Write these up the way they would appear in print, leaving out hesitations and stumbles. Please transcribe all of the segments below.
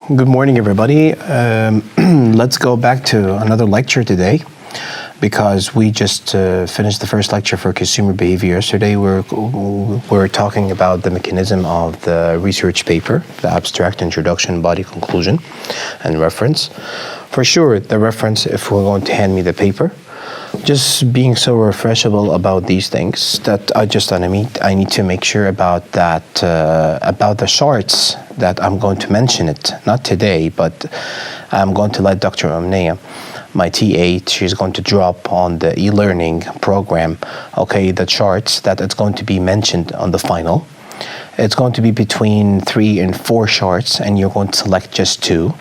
Good morning, everybody. Let's go back to another lecture today because we just finished the first lecture for consumer behavior yesterday. We're talking about the mechanism of the research paper, the abstract, introduction, body, conclusion, and reference. For sure, the reference, if we're going to hand me the paper, just being so refreshable about these things that I need to make sure about that, about the charts that I'm going to mention it, not today, but I'm going to let Dr. Omnia, my TA, she's going to drop on the e-learning program, okay, the charts that it's going to be mentioned on the final. It's going to be between 3 and 4 charts, and you're going to select just 2.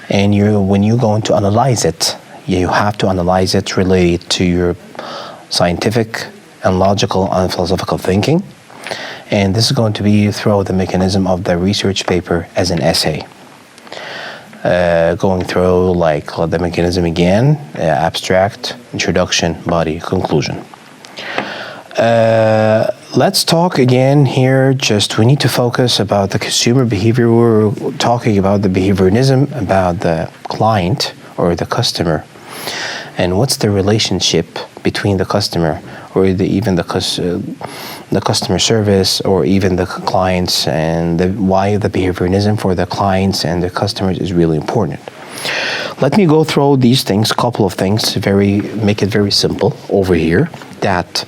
And when you're going to analyze it, you have to analyze it related to your scientific and logical and philosophical thinking. And this is going to be through the mechanism of the research paper as an essay. Going through like the mechanism again, abstract, introduction, body, conclusion. Let's talk again here, we need to focus about the consumer behavior. We're talking about the behaviorism, about the client or the customer. And what's the relationship between the customer or even the customer service or even the clients, and why the behaviorism for the clients and the customers is really important. Let me go through these things, couple of things, make it very simple over here, that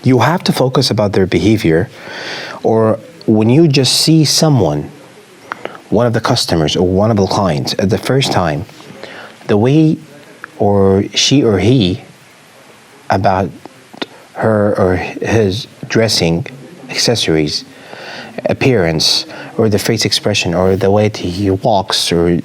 you have to focus about their behavior. Or when you just see someone, one of the customers or one of the clients at the first time, the way or she or he about her or his dressing, accessories, appearance, or the face expression, or the way that he walks or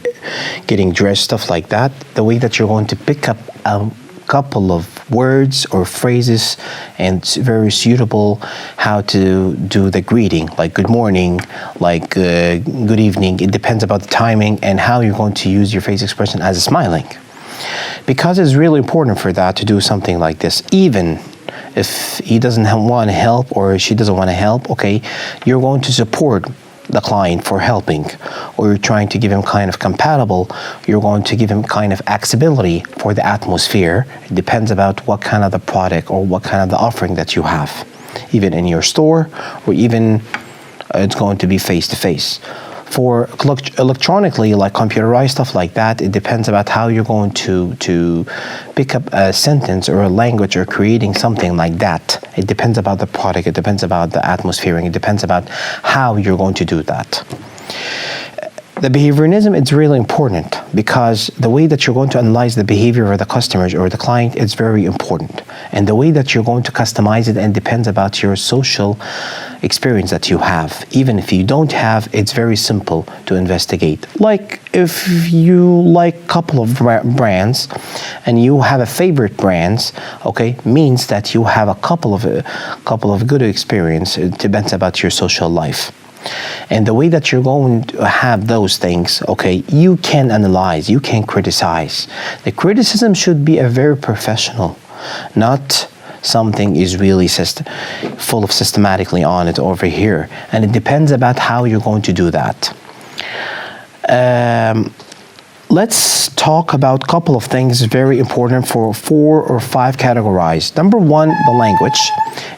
getting dressed, stuff like that, the way that you're going to pick up a couple of words or phrases, and it's very suitable how to do the greeting, like good morning, like good evening. It depends about the timing and how you're going to use your face expression as a smiling. Because it's really important for that to do something like this. Even if he doesn't want to help or she doesn't want to help, okay, you're going to support the client for helping, or you're trying to give him kind of compatible, you're going to give him kind of accessibility for the atmosphere. It depends about what kind of the product or what kind of the offering that you have, even in your store, or even it's going to be face-to-face. For electronically, like computerized stuff like that, it depends about how you're going to pick up a sentence or a language or creating something like that. It depends about the product, it depends about the atmosphere, it depends about how you're going to do that. The behaviorism is really important because the way that you're going to analyze the behavior of the customers or the client is very important. And the way that you're going to customize it and depends about your social experience that you have. Even if you don't have, it's very simple to investigate. Like if you like a couple of brands and you have a favorite brands, okay, means that you have a couple of good experience. It depends about your social life. And the way that you're going to have those things, okay, you can analyze, you can criticize. The criticism should be a very professional, not something is really full of systematically on it over here. And it depends about how you're going to do that. Let's talk about a couple of things very important for 4 or 5 categorized. Number 1, the language.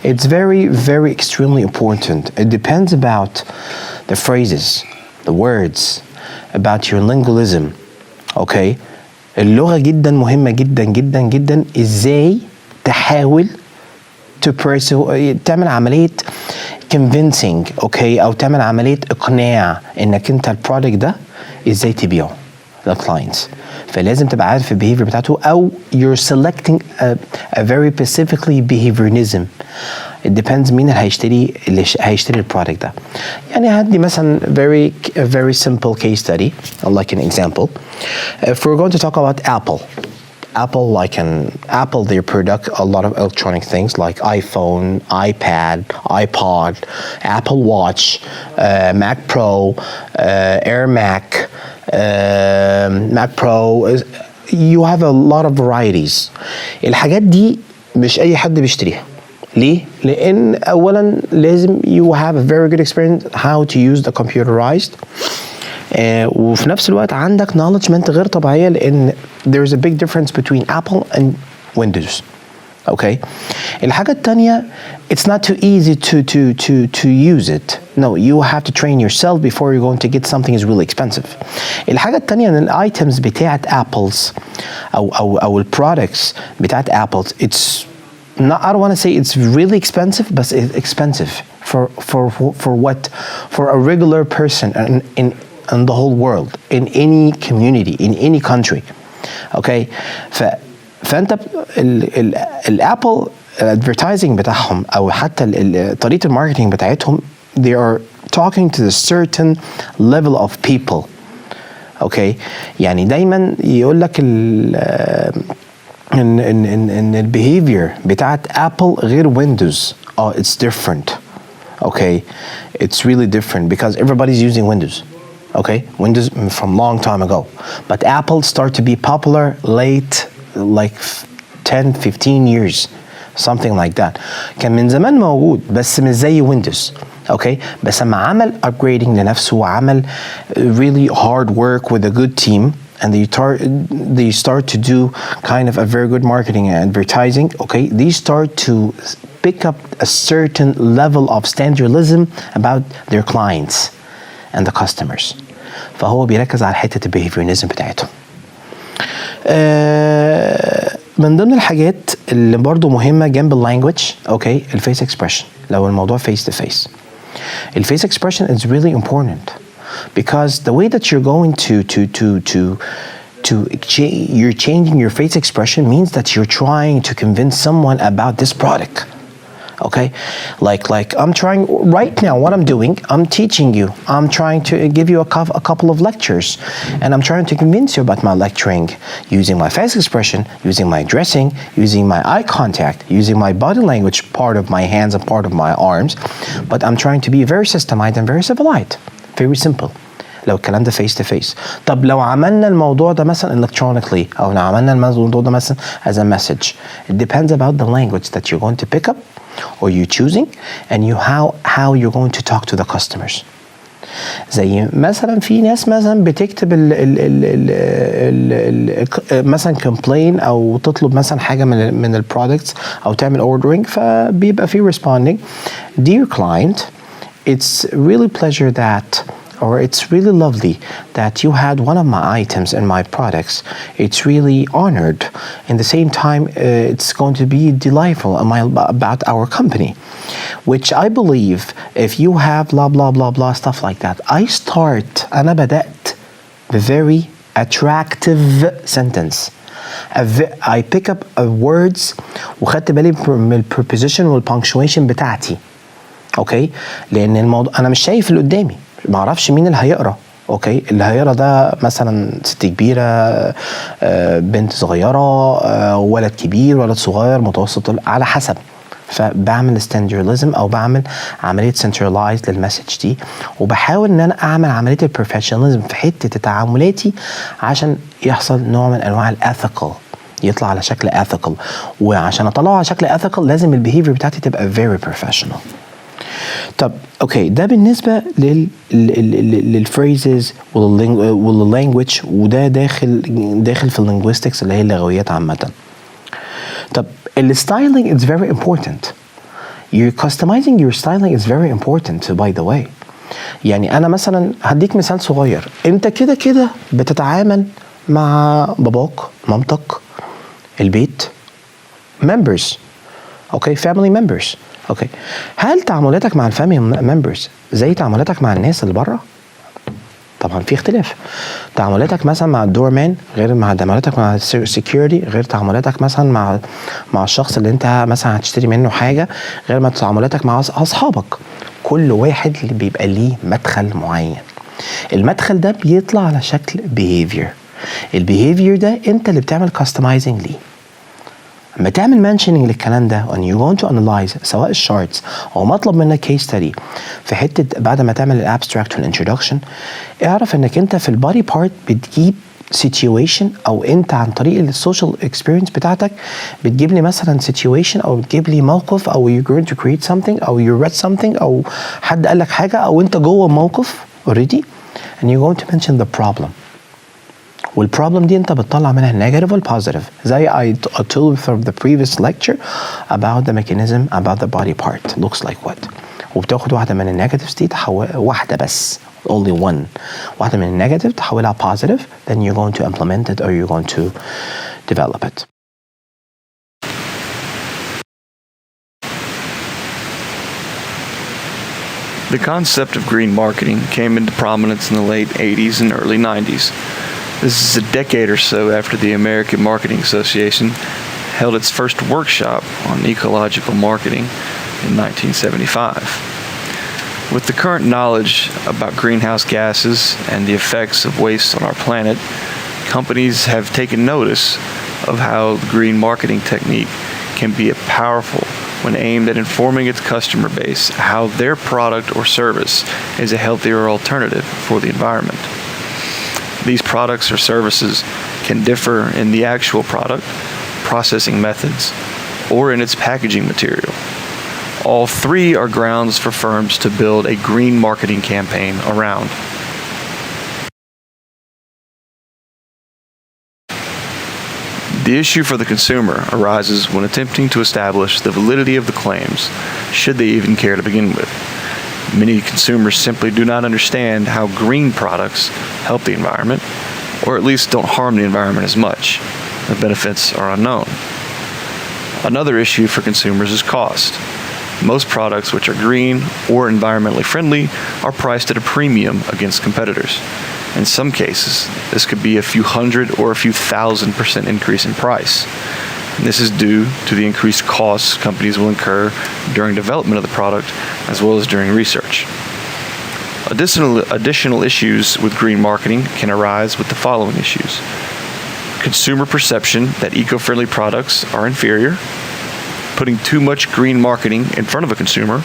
It's very, very extremely important. It depends about the phrases, the words, about your lingualism. Okay? اللغة جدا مهمة جدا جدا جدا. إزاي تحاول تعمل عملية convincing، okay، أو تعمل عملية إقناع إنك أنت البرودكت ده إزاي تبيعه للكلاينتس. فلازم تبقى عارف البيهيفير بتاعته، أو you're selecting a very specifically behaviorism. It depends مين اللي هيشتري البرودكت ده. يعني هدي مثلا a very simple case study, like an example. If we're going to talk about Apple, they produce a lot of electronic things like iPhone, iPad, iPod, Apple Watch, Mac Pro, Air Mac, Mac Pro. You have a lot of varieties. الحاجات دي مش أي حد بيشتريها. ليه؟ لأن أولاً لازم you have a very good experience how to use the computerized. وفي نفس الوقت عندك knowledge غير طبيعية لأن there's a big difference between Apple and Windows. Okay. الحاجة التانية, it's not too easy to use it. No, you have to train yourself before you're going to get something is really expensive. الحاجة التانية ان الايتمز بتاعت Apple's او البرودكتس بتاعت Apple's, it's not, I don't want to say it's really expensive, but it's expensive for what? For a regular person in the whole world, in any community, in any country. Okay. فانت الابل الادفرتايزنج بتاعهم او حتى طريقه الماركتنج بتاعتهم, they are talking to a certain level of people. اوكي, يعني دايما يقول لك ان البيهيفير بتاعت ابل غير ويندوز. it's different. Okay, it's really different because everybody's using Windows. Okay, Windows from long time ago, but Apple started to be popular late, like 10 15 years, something like that. كان من زمان موجود بس مش زي ويندوز. اوكي, بس لما عمل upgrading لنفسه وعمل really hard work with a good team and they start to do kind of a very good marketing and advertising. Okay, they start to pick up a certain level of standardism about their clients and the customers. فهو بيركز على حتة البيهيفيرنزم بتاعتهم. من ضمن الحاجات اللي برضو مهمة جنب اللانجوج, اوكي, الفيس اكسبريشن. لو الموضوع فيس تو فيس, الفيس اكسبريشن is really important because the way that you're going you're changing your face expression means that you're trying to convince someone about this product. Okay, like I'm trying right now, what I'm doing, I'm teaching you, I'm trying to give you a couple of lectures, and I'm trying to convince you about my lecturing using my face expression, using my dressing, using my eye contact, using my body language, part of my hands and part of my arms, but I'm trying to be very systemized and very civilized, very simple. لو الكلام ده face to face. طب لو عملنا الموضوع ده مثلا electronically, أو لو عملنا الموضوع ده مثلا as a message, it depends about the language that you're going to pick up or you're choosing, and how you're going to talk to the customers. زي مثلا في ناس مثلا بتكتب مثلا complain او تطلب مثلا حاجه من البرودكتس او تعمل ordering, فبيبقى في responding, dear client, it's really pleasure that, or it's really lovely that you had one of my items in my products. It's really honored. In the same time, it's going to be delightful about our company, which I believe if you have blah, blah, blah, blah, stuff like that, أنا بدأت a very attractive sentence. I pick up words وخدت بالي من الpreposition والpunctuation بتاعتي. اوكي, لأن الموضوع أنا مش شايف اللي قدامي, ما اعرفش مين اللي هيقرا. اوكي, اللي هيقرا ده مثلا ست كبيره, بنت صغيره, ولد كبير, ولد صغير, متوسط, على حسب. فبعمل ستاندردزم او بعمل عمليه سنترلايز للمسج دي, وبحاول ان انا اعمل عمليه البروفيشناليزم في حته تعاملاتي عشان يحصل نوع من انواع الاثيكال, يطلع على شكل ethical. وعشان اطلعه على شكل ethical لازم البيهيفير بتاعتي تبقى very professional. طب اوكي, ده بالنسبه للفريزز واللانجوج, وده داخل في اللينجويستكس اللي هي اللغويات عامه. طب الستايلينج is very important. You're customizing your styling is very important by the way. يعني انا مثلا هديك مثال صغير, انت كده كده بتتعامل مع باباك, مامتك, البيت, members, اوكي, family members. اوكي, هل تعاملاتك مع الفاميلي ممبرز زي تعاملاتك مع الناس اللي بره؟ طبعا في اختلاف. تعاملاتك مثلا مع الدورمان غير مع تعاملاتك مع السكيورتي, غير تعاملاتك مثلا مع الشخص اللي انت مثلا هتشتري منه حاجه, غير ما تعاملاتك مع اصحابك. كل واحد اللي بيبقى ليه مدخل معين. المدخل ده بيطلع على شكل behavior. البيهيفير ده انت اللي بتعمل customizing ليه. لما تعمل mentioning للكلام ده and you're going to analyze سواء الشارتس او مطلب منك case study في حته بعد ما تعمل الابستراكت والintroduction, اعرف انك انت في البادي بارت بتجيب situation, او انت عن طريق السوشيال اكسبيرينس بتاعتك بتجيب لي مثلا situation, او بتجيب لي موقف, او you're going to create something, او you read something, او حد قال لك حاجه, او انت جوه موقف already, and you're going to mention the problem. والproblem دي انت بتطلع منها negative والpositive زي I told from the previous lecture about the mechanism about the body part looks like what. وبتاخد واحدة من النيجاتيفز دي واحدة بس only one. واحدة من النيجاتيف تحولها positive, then you're going to implement it or you're going to develop it. The concept of green marketing came into prominence in the late 80s and early 90s. This is a decade or so after the American Marketing Association held its first workshop on ecological marketing in 1975. With the current knowledge about greenhouse gases and the effects of waste on our planet, companies have taken notice of how the green marketing technique can be powerful when aimed at informing its customer base how their product or service is a healthier alternative for the environment. These products or services can differ in the actual product, processing methods, or in its packaging material. All three are grounds for firms to build a green marketing campaign around. The issue for the consumer arises when attempting to establish the validity of the claims, should they even care to begin with. Many consumers simply do not understand how green products help the environment, or at least don't harm the environment as much. The benefits are unknown. Another issue for consumers is cost. Most products which are green or environmentally friendly are priced at a premium against competitors. In some cases, this could be a few hundred or a few thousand% increase in price. And this is due to the increased costs companies will incur during development of the product as well as during research. Additional issues with green marketing can arise with the following issues. Consumer perception that eco-friendly products are inferior, putting too much green marketing in front of a consumer,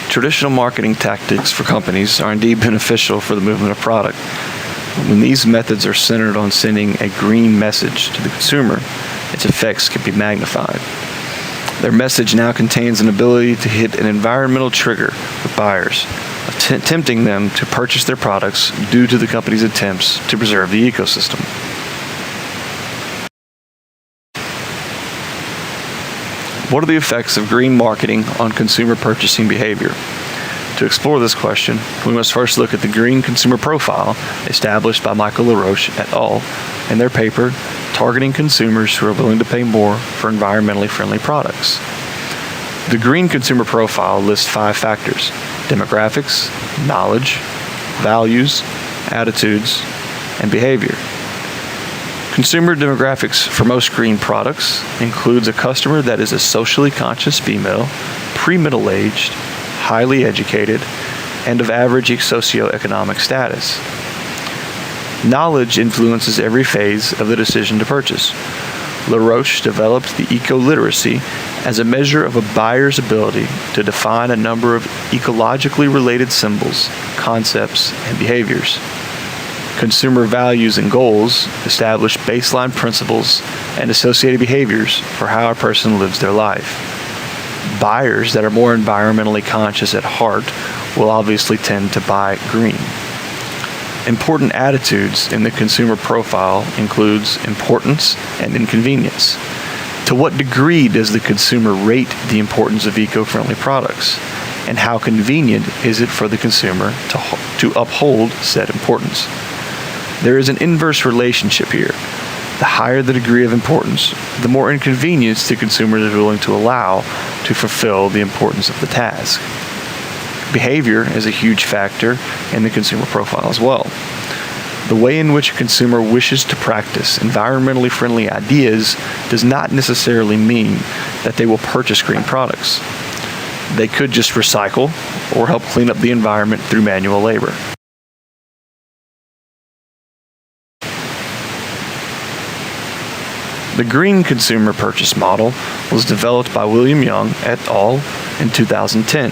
traditional marketing tactics for companies are indeed beneficial for the movement of product. When these methods are centered on sending a green message to the consumer, its effects can be magnified. Their message now contains an ability to hit an environmental trigger with buyers, tempting them to purchase their products due to the company's attempts to preserve the ecosystem. What are the effects of green marketing on consumer purchasing behavior? To explore this question, we must first look at the green consumer profile established by Michael LaRoche et al. In their paper, Targeting Consumers Who Are Willing to Pay More for Environmentally Friendly Products. The green consumer profile lists 5 factors: demographics, knowledge, values, attitudes, and behavior. Consumer demographics for most green products includes a customer that is a socially conscious female, pre-middle-aged, highly educated, and of average socioeconomic status. Knowledge influences every phase of the decision to purchase. LaRoche developed the eco-literacy as a measure of a buyer's ability to define a number of ecologically related symbols, concepts, and behaviors. Consumer values and goals establish baseline principles and associated behaviors for how a person lives their life. Buyers that are more environmentally conscious at heart will obviously tend to buy green. Important attitudes in the consumer profile includes importance and inconvenience. To what degree does the consumer rate the importance of eco-friendly products? And how convenient is it for the consumer to uphold said importance? There is an inverse relationship here. The higher the degree of importance, the more inconvenience the consumer is willing to allow to fulfill the importance of the task. Behavior is a huge factor in the consumer profile as well. The way in which a consumer wishes to practice environmentally friendly ideas does not necessarily mean that they will purchase green products. They could just recycle or help clean up the environment through manual labor. The green consumer purchase model was developed by William Young et al. In 2010.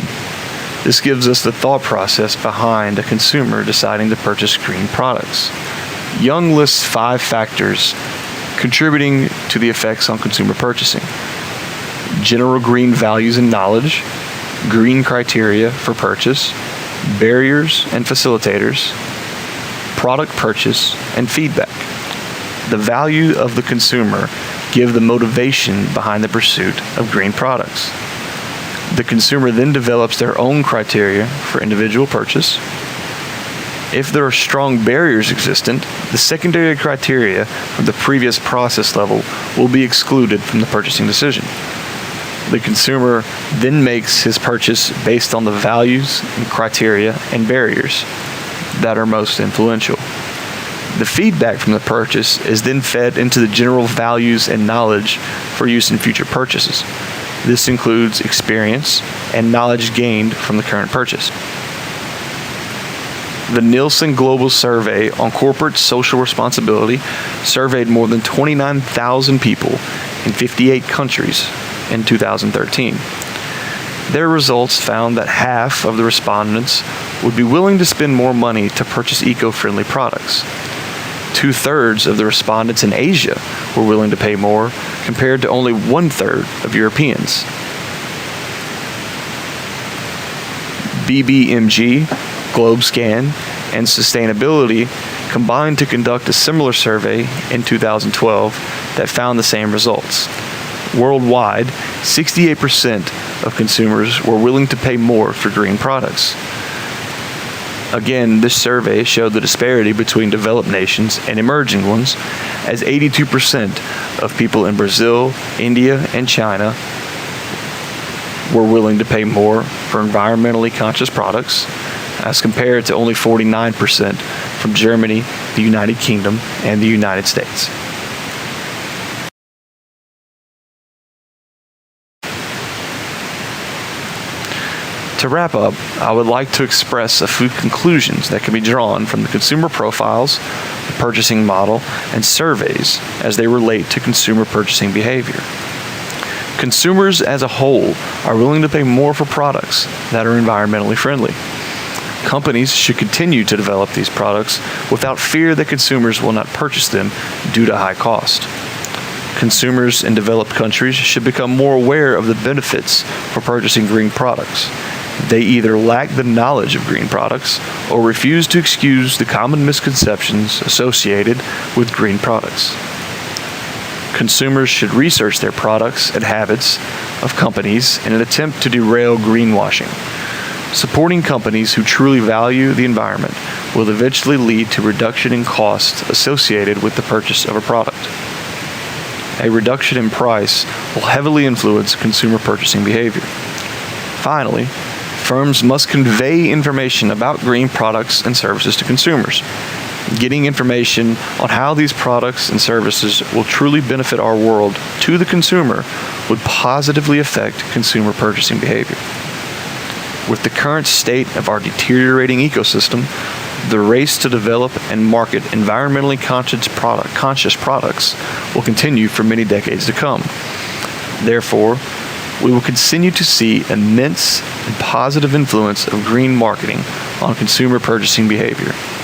This gives us the thought process behind a consumer deciding to purchase green products. Young lists 5 factors contributing to the effects on consumer purchasing: general green values and knowledge, green criteria for purchase, barriers and facilitators, product purchase, and feedback. The value of the consumer give the motivation behind the pursuit of green products. The consumer then develops their own criteria for individual purchase. If there are strong barriers existent, the secondary criteria from the previous process level will be excluded from the purchasing decision. The consumer then makes his purchase based on the values and criteria and barriers that are most influential. The feedback from the purchase is then fed into the general values and knowledge for use in future purchases. This includes experience and knowledge gained from the current purchase. The Nielsen Global Survey on Corporate Social Responsibility surveyed more than 29,000 people in 58 countries in 2013. Their results found that half of the respondents would be willing to spend more money to purchase eco-friendly products. 2/3 of the respondents in Asia were willing to pay more, compared to only 1/3 of Europeans. BBMG, GlobeScan, and Sustainability combined to conduct a similar survey in 2012 that found the same results. Worldwide, 68% of consumers were willing to pay more for green products. Again, this survey showed the disparity between developed nations and emerging ones, as 82% of people in Brazil, India, and China were willing to pay more for environmentally conscious products, as compared to only 49% from Germany, the United Kingdom, and the United States. To wrap up, I would like to express a few conclusions that can be drawn from the consumer profiles, the purchasing model, and surveys as they relate to consumer purchasing behavior. Consumers as a whole are willing to pay more for products that are environmentally friendly. Companies should continue to develop these products without fear that consumers will not purchase them due to high cost. Consumers in developed countries should become more aware of the benefits for purchasing green products. They either lack the knowledge of green products or refuse to excuse the common misconceptions associated with green products. Consumers should research their products and habits of companies in an attempt to derail greenwashing. Supporting companies who truly value the environment will eventually lead to reduction in costs associated with the purchase of a product. A reduction in price will heavily influence consumer purchasing behavior. Finally, firms must convey information about green products and services to consumers. Getting information on how these products and services will truly benefit our world to the consumer would positively affect consumer purchasing behavior. With the current state of our deteriorating ecosystem, the race to develop and market environmentally conscious products will continue for many decades to come. Therefore, we will continue to see immense and positive influence of green marketing on consumer purchasing behavior.